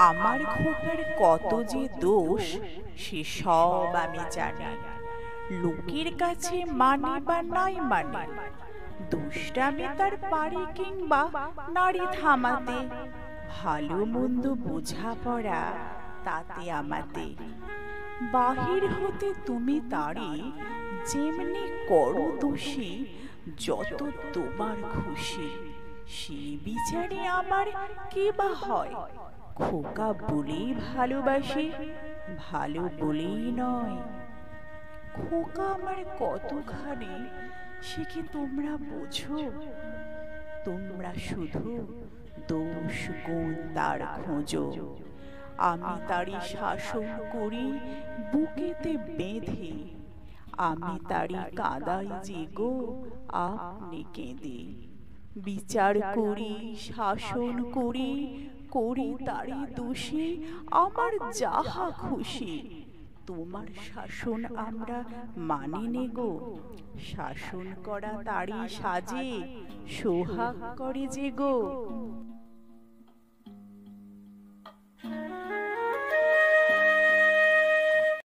আমার খোকার কত যে দোষ সে সব আমি জানি। লোকের কাছে মানে বা নাই মানে, দুষ্টামি তার পারি কিংবা নারী থামাতে, ভালো মন্দ বোঝাপড়া তাতে আমাতে। বাহির হতে তুমি তারে যেমনি করো দোষী, যত তোমার খুশি, সে বিচারে আমার কি বা হয়? খোকা বলেই ভালোবাসি, ভালো বলেই নয়। খোকা আমার কতখানি সে কি তোমরা বোঝো? তোমরা শুধু দোষ গুণ তার খোঁজো। আমি তারি শাসন করি বুকেতে বেঁধে, আমি তারি কাঁদাই যে গো আপনি কেঁদে। বিচার করি শাসন করি, করি তারি দোষী আমার যাহা খুশি। তোমার শাসন আমরা মানি নে গো, শাসন করা তারি সাজে সোহাগ করে যে গো।